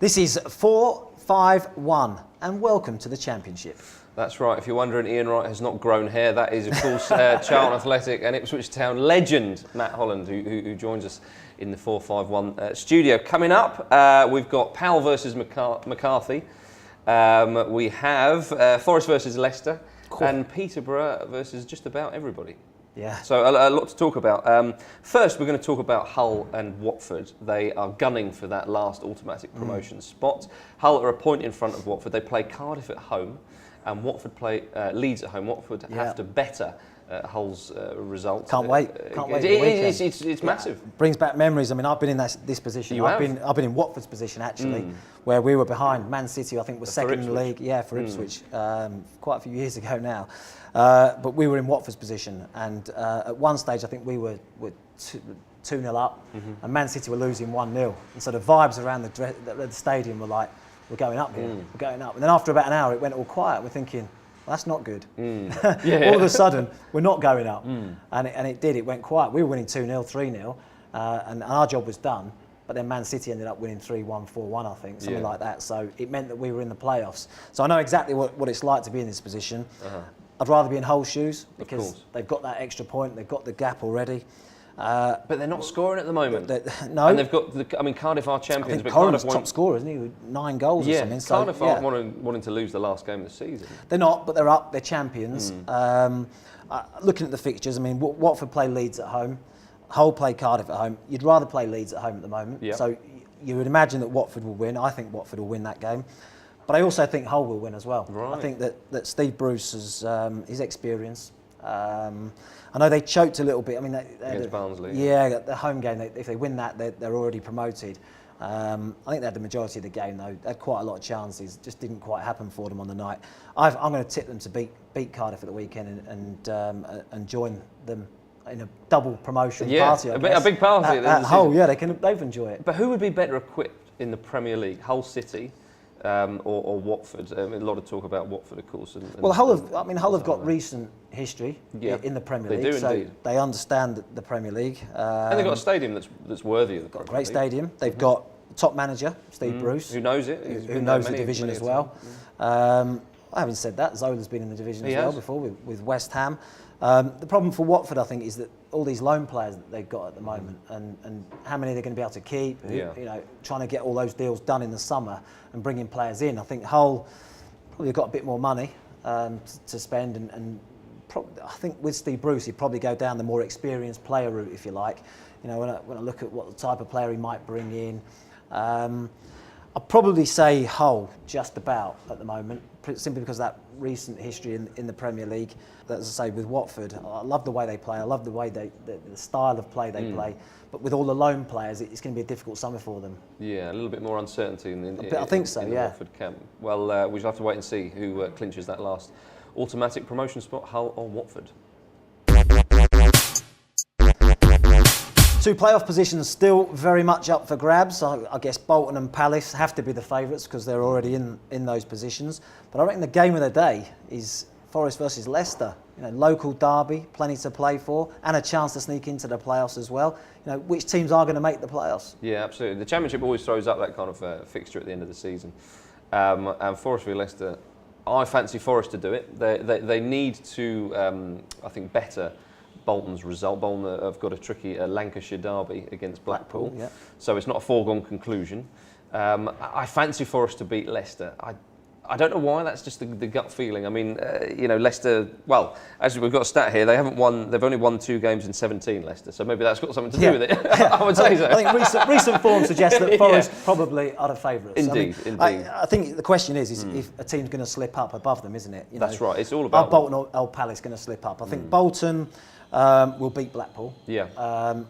This is 4-5-1, and welcome to the Championship. That's right. If you're wondering, Ian Wright has not grown hair. That is, of course, Charlton Athletic and Ipswich Town legend Matt Holland, who joins us in the 4-5-1 studio. Coming up, we've got Powell versus McCarthy. We have Forest versus Leicester, and Peterborough versus just about everybody. Yeah. So a lot to talk about. First, we're going to talk about Hull and Watford. They are gunning for that last automatic promotion spot. Hull are a point in front of Watford. They play Cardiff at home, and Watford play Leeds at home. Watford have to better Hull's result. Can't wait. Can't wait. It's massive. Brings back memories. I mean, I've been in this position. I've been in Watford's position actually, where we were behind Man City. I think was second in the league. Yeah, for Ipswich, quite a few years ago now. But we were in Watford's position, and at one stage I think we were 2-0 up, and Man City were losing 1-0. And so the vibes around the stadium were like, we're going up here, we're going up. And then after about an hour, it went all quiet. We're thinking, well, that's not good. All of a sudden, we're not going up, and it did. It went quiet. We were winning 2-0, 3-0, and our job was done. But then Man City ended up winning 3-1, 4-1, I think, something like that. So it meant that we were in the playoffs. So I know exactly what it's like to be in this position. I'd rather be in Hull's shoes because they've got that extra point, they've got the gap already. But they're not scoring at the moment. No. And they've got, Cardiff are champions. I think Cardiff's top scorer, isn't he, with 9 goals or something. So, Cardiff aren't wanting to lose the last game of the season. They're not, but they're up, they're champions. Looking at the fixtures, I mean, Watford play Leeds at home, Hull play Cardiff at home. You'd rather play Leeds at home at the moment. Yeah. So you would imagine that Watford will win. I think Watford will win that game. But I also think Hull will win as well. Right. I think that Steve Bruce has his experience. I know they choked a little bit. I mean, against Barnsley. Yeah, the home game. If they win that, they're already promoted. I think they had the majority of the game though. They had quite a lot of chances. Just didn't quite happen for them on the night. I'm going to tip them to beat Cardiff at the weekend and join them in a double promotion party. I guess. A big party at Hull. Yeah, they've enjoyed it. But who would be better equipped in the Premier League? Hull City. Or Watford. A lot of talk about Watford, of course. Well, Hull have got recent history in the Premier League, so they understand the Premier League. And they've got a stadium that's worthy of the Premier League. Great stadium. They've got a top manager, Steve Bruce, who knows it, who knows the division as well. Having said that, Zola's been in the division as well before with West Ham. The problem for Watford, I think, is that all these loan players that they've got at the moment, and how many they're going to be able to keep. Trying to get all those deals done in the summer and bringing players in. I think Hull probably got a bit more money to spend, and I think with Steve Bruce, he'd probably go down the more experienced player route, if you like. When I look at what the type of player he might bring in, I'd probably say Hull just about at the moment, simply because of that recent history in the Premier League. As I say, with Watford, I love the way they play. I love the way the style of play they play. But with all the loan players, it's going to be a difficult summer for them. Yeah, a little bit more uncertainty in the Watford camp. Well, we shall have to wait and see who clinches that last automatic promotion spot, Hull or Watford. 2 playoff positions still very much up for grabs. I guess Bolton and Palace have to be the favourites because they're already in those positions. But I reckon the game of the day is Forest versus Leicester. Local derby, plenty to play for, and a chance to sneak into the playoffs as well. Which teams are going to make the playoffs? Yeah, absolutely. The Championship always throws up that kind of fixture at the end of the season. And Forest v Leicester, I fancy Forest to do it. They need to, I think, better Bolton's result. Bolton have got a tricky Lancashire derby against Blackpool, so it's not a foregone conclusion. I fancy Forest to beat Leicester. I don't know why. That's just the gut feeling. I mean, Leicester. Well, as we've got a stat here, they've only won 2 games in 17. Leicester, so maybe that's got something to do with it. I would say so. I think recent form suggests that Forest probably are the favourites. Indeed. I think the question is if a team's going to slip up above them, isn't it? That's right. It's all about are Bolton or Palace going to slip up? I think Bolton will beat Blackpool. Yeah.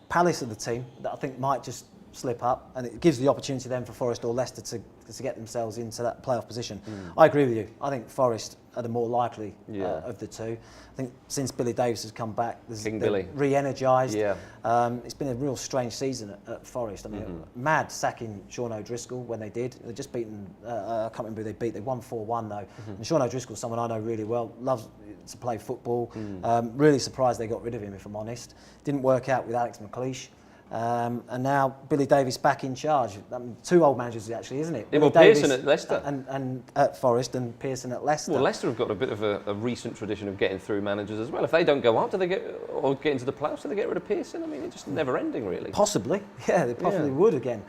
Palace are the team that I think might just slip up, and it gives the opportunity then for Forest or Leicester to get themselves into that playoff position. I agree with you. I think Forest are the more likely of the two. I think since Billy Davies has come back, they're re-energised. It's been a real strange season at Forest. I mean, mad sacking Sean O'Driscoll when they did. They'd just beaten, I can't remember who they beat. They won 4-1 though. And Sean O'Driscoll's someone I know really well, loves to play football. Really surprised they got rid of him, if I'm honest. Didn't work out with Alex McLeish. and now Billy Davies back in charge. 2 old managers actually, isn't it? Yeah, well, Pearson at Leicester. And at Forest, and Pearson at Leicester. Well, Leicester have got a bit of a recent tradition of getting through managers as well. If they don't go up, do they get into the playoffs? Do they get rid of Pearson? I mean, it's just never ending, really. Possibly, yeah, they possibly would again.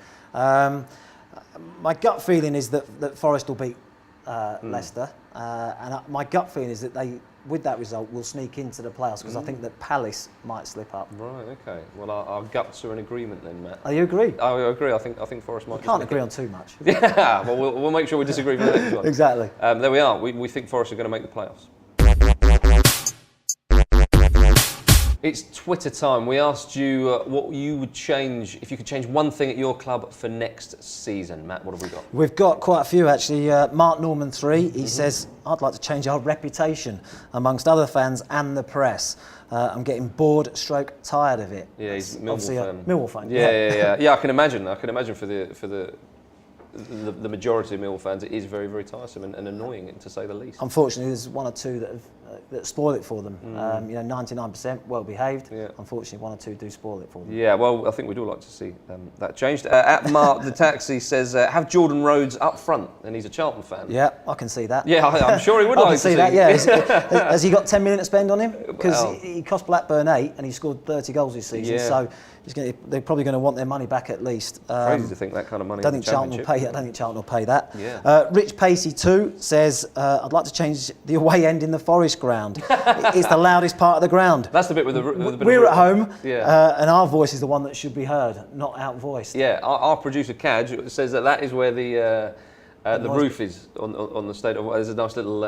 My gut feeling is that Forest will beat Leicester, and my gut feeling is that they, with that result, will sneak into the playoffs, because I think that Palace might slip up. Right, okay. Well, our guts are in agreement then, Matt. Oh, you agree? I agree. I think Forest might. We can't agree on too much. Yeah, well, we'll make sure we disagree for the next one. Exactly. There we are. We think Forest are going to make the playoffs. It's Twitter time. We asked you what you would change, if you could change one thing at your club for next season. Matt, what have we got? We've got quite a few actually. Mark Norman 3, he says, I'd like to change our reputation amongst other fans and the press. I'm getting bored, tired of it. Yeah, he's Millwall fan. Millwall fan. Yeah. I can imagine. For the majority of Millwall fans, it is very, very tiresome and annoying, to say the least. Unfortunately, there's 1 or 2 that spoil it for them. 99% well behaved. Yeah. Unfortunately, 1 or 2 do spoil it for them. Yeah, well, I think we'd all like to see that changed. At Mark the Taxi says, have Jordan Rhodes up front, and he's a Charlton fan. Yeah, I can see that. Yeah, I'm sure he would I like can to see that. Yeah, has he got 10 million to spend on him? Because he cost Blackburn 8 and he scored 30 goals this season. Yeah. So they're probably going to want their money back at least. Crazy to think that kind of money. I don't think Charlton will pay that. Yeah. Rich Pacey 2 says, I'd like to change the away end in the Forest ground. It's the loudest part of the ground. That's the bit with the bit We're at home, yeah. and our voice is the one that should be heard, not out-voiced. Yeah, our producer Kaj says that is where the roof is on the stadium. There's a nice little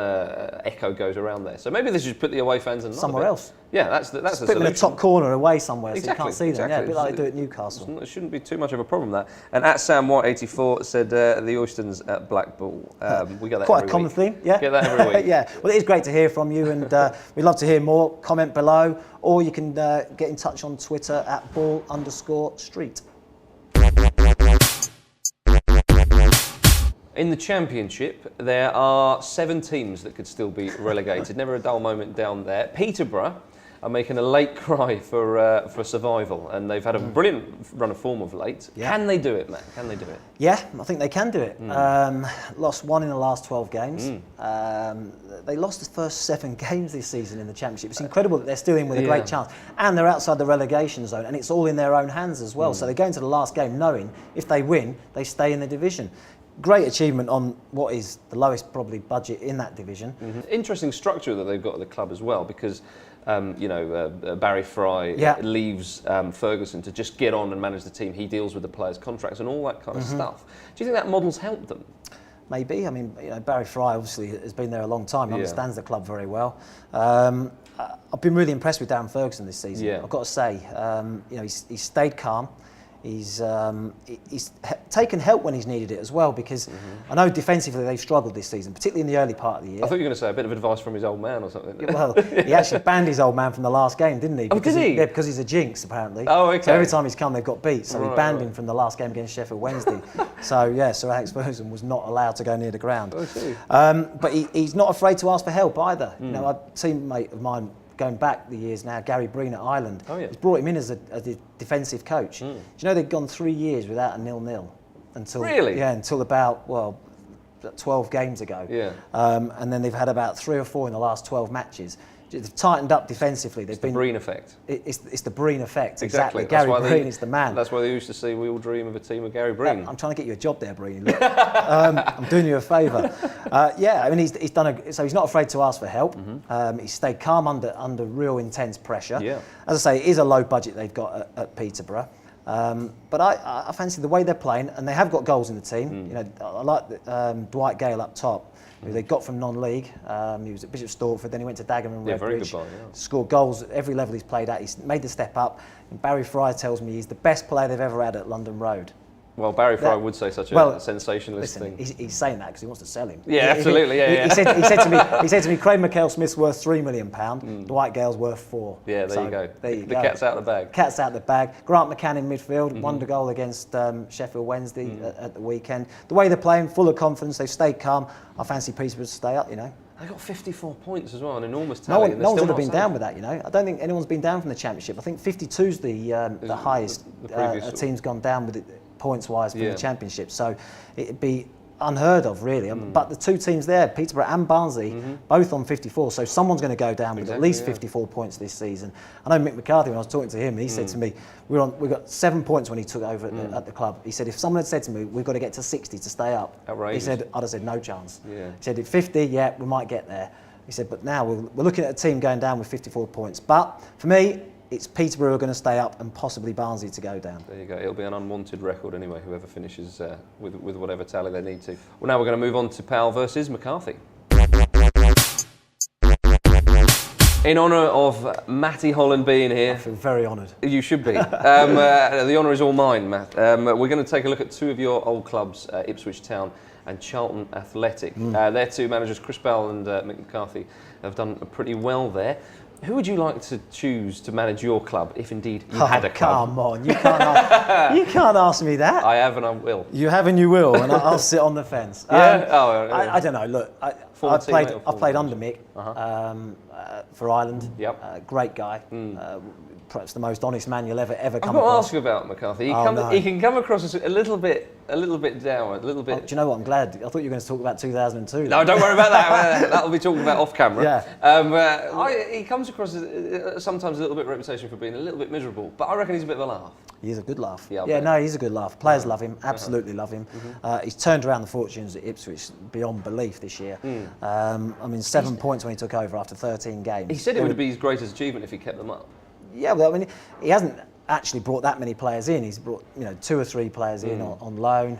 echo goes around there. So maybe they should put the away fans in somewhere else. Yeah, that's the put them in the top corner away somewhere, so you can't see them. Exactly. Yeah, a bit like they do at Newcastle. It shouldn't be too much of a problem, that. And at Sam White 84 said the Oystons at Blackpool. We get that quite every a common week. theme. Yeah, get that every week. Yeah. Well, it is great to hear from you, and we'd love to hear more. Comment below, or you can get in touch on Twitter at @ball_street. In the Championship, there are 7 teams that could still be relegated. Never a dull moment down there. Peterborough are making a late cry for survival, and they've had a brilliant run of form of late. Yeah. Can they do it, Matt? Can they do it? Yeah, I think they can do it. Lost 1 in the last 12 games. They lost the first 7 games this season in the Championship. It's incredible that they're still in with a great chance, and they're outside the relegation zone, and it's all in their own hands as well. So they go into the last game knowing if they win, they stay in the division. Great achievement on what is the lowest probably budget in that division. Interesting structure that they've got at the club as well, because Barry Fry leaves Ferguson to just get on and manage the team. He deals with the players' contracts and all that kind of stuff. Do you think that model's helped them? Maybe. I mean, Barry Fry obviously has been there a long time, understands the club very well. I've been really impressed with Darren Ferguson this season. I've got to say, he's stayed calm. He's taken help when he's needed it as well, because I know defensively they've struggled this season, particularly in the early part of the year. I thought you were going to say a bit of advice from his old man or something. Well, he actually banned his old man from the last game, didn't he? Did he? Yeah, because he's a jinx, apparently. Oh, okay. So every time he's come, they've got beat. So he banned him from the last game against Sheffield Wednesday. So, yeah, Sir Alex Ferguson was not allowed to go near the ground. I see. But he's not afraid to ask for help either. A teammate of mine, going back the years now, Gary Breen at Ireland, he's brought him in as a defensive coach. Do you know they'd gone 3 years without a 0-0 until until about 12 games ago. Yeah. And then they've had about 3 or 4 in the last 12 matches. They've tightened up defensively. It's the Breen effect. It's the Breen effect, exactly. Gary Breen is the man. That's why they used to say we all dream of a team of Gary Breen. I'm trying to get you a job there, Breen. I'm doing you a favour. I mean, he's done so he's not afraid to ask for help. He's stayed calm under real intense pressure. Yeah. As I say, it is a low budget they've got at Peterborough. But I fancy the way they're playing, and they have got goals in the team. I like Dwight Gale up top, who they got from non-league. He was at Bishop Stortford, then he went to Dagenham and Redbridge. Very good boy, Scored goals at every level he's played at. He's made the step up. And Barry Fry tells me he's the best player they've ever had at London Road. Well, Barry Fry would say such a sensationalist thing. He's saying that because he wants to sell him. Yeah, absolutely. He said to me, Craig McHale-Smith's worth £3 million. Dwight Gale's worth 4. Yeah, there you go. The cat's out of the bag. Cat's out of the bag. Grant McCann in midfield, won a goal against Sheffield Wednesday at the weekend. The way they're playing, full of confidence, they've stayed calm. I fancy Peterborough to stay up, They got 54 points as well, an enormous tally. No one's ever been down with that, you know. I don't think anyone's been down from the Championship. I think 52's the highest a team's gone down with it points-wise from the Championship. So it'd be unheard of, really. But the two teams there, Peterborough and Barnsley, both on 54. So someone's going to go down with at least 54 points this season. I know Mick McCarthy, when I was talking to him, he said to me, we got 7 points when he took over at the club. He said, if someone had said to me, we've got to get to 60 to stay up, outrageous. He said, I'd have said no chance. He said, at 50, yeah, we might get there. He said, but now we're looking at a team going down with 54 points. But for me, it's Peterborough who are going to stay up and possibly Barnsley to go down. There you go. It'll be an unwanted record anyway, whoever finishes with whatever tally they need to. Well, now we're going to move on to Powell versus McCarthy. In honour of Matty Holland being here. I feel very honoured. You should be. The honour is all mine, Matt. We're going to take a look at two of your old clubs, Ipswich Town and Charlton Athletic. Their two managers, Chris Powell and Mick McCarthy, have done pretty well there. Who would you like to choose to manage your club, if indeed you had a club? Come on, you can't ask me that. I have and I will. You have and you will, and I'll sit on the fence. Yeah? I don't know. Look, I played under Mick for Ireland. Yep. Great guy. Perhaps the most honest man you'll ever come across. I've got to ask you about McCarthy. He can come across as a little bit down, a little bit. Do you know what? I'm glad. I thought you were going to talk about 2002. No, don't worry about that. That'll be talking about off camera. Yeah. He comes across as sometimes a little bit reputation for being a little bit miserable, but I reckon he's a bit of a laugh. He's a good laugh. Yeah, no, he's a good laugh. Players love him, absolutely love him. He's turned around the fortunes at Ipswich beyond belief this year. 7 points when he took over after 13 games. He said it would be his greatest achievement if he kept them up. Yeah, well, I mean, he hasn't actually brought that many players in. He's brought 2 or 3 players in on loan.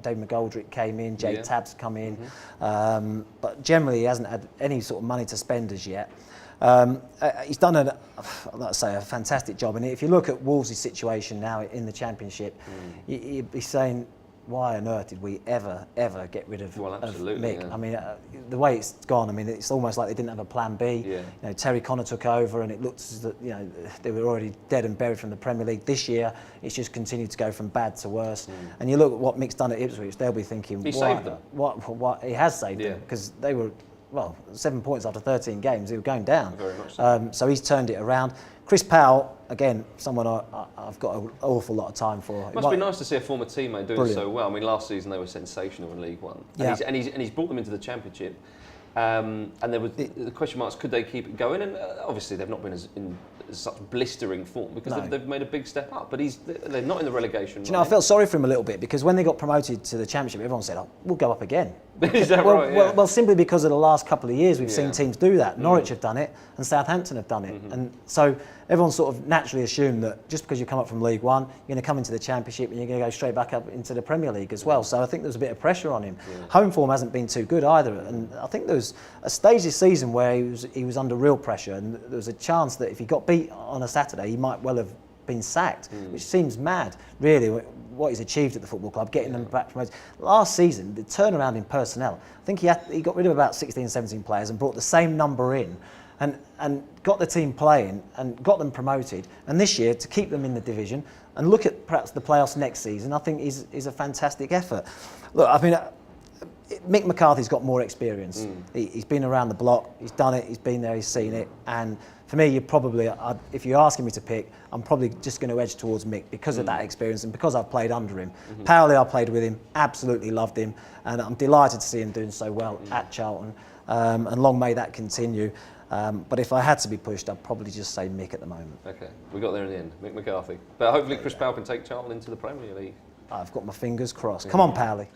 Dave McGoldrick came in, Jade Tabb's come in, but generally he hasn't had any sort of money to spend as yet. He's done a fantastic job. And if you look at Wolves' situation now in the Championship, you'd be saying, why on earth did we ever get rid of Mick? Yeah. I mean, the way it's gone, I mean, it's almost like they didn't have a plan B. Yeah. Terry Connor took over, and it looked as though they were already dead and buried from the Premier League. This year, it's just continued to go from bad to worse. And you look at what Mick's done at Ipswich, they'll be thinking, he saved them. What he has saved them, because they were 7 points after 13 games. They were going down. Very much so. So he's turned it around. Chris Powell, again, someone I've got an awful lot of time for. It must be nice to see a former teammate doing so well. I mean, last season they were sensational in League One, and he's brought them into the Championship. And there was the question marks: could they keep it going? And obviously they've not been in such blistering form because they've made a big step up. But they're not in the relegation. Do you know, I felt sorry for him a little bit because when they got promoted to the Championship, everyone said, "Oh, we'll go up again." Is that right? Yeah. Well, simply because of the last couple of years we've seen teams do that. Norwich have done it, and Southampton have done it, and so everyone sort of naturally assumed that just because you come up from League One, you're going to come into the Championship and you're going to go straight back up into the Premier League as well. So I think there was a bit of pressure on him. Home form hasn't been too good either, and I think there was a stage this season where he was under real pressure, and there was a chance that if he got beat on a Saturday, he might well have been sacked, which seems mad, really, what he's achieved at the football club, getting them back promoted. Last season, the turnaround in personnel, I think he got rid of about 16, 17 players and brought the same number in and got the team playing and got them promoted. And this year, to keep them in the division and look at perhaps the playoffs next season, I think is a fantastic effort. Look, I mean, Mick McCarthy's got more experience. He's been around the block, he's done it, he's been there, he's seen it. And for me, if you're asking me to pick, I'm probably just going to edge towards Mick because of that experience and because I've played under him. Powell, I played with him, absolutely loved him, and I'm delighted to see him doing so well at Charlton. And long may that continue. But if I had to be pushed, I'd probably just say Mick at the moment. Okay, we got there in the end, Mick McCarthy. But hopefully Chris Powell can take Charlton into the Premier League. I've got my fingers crossed. Come on, Powley.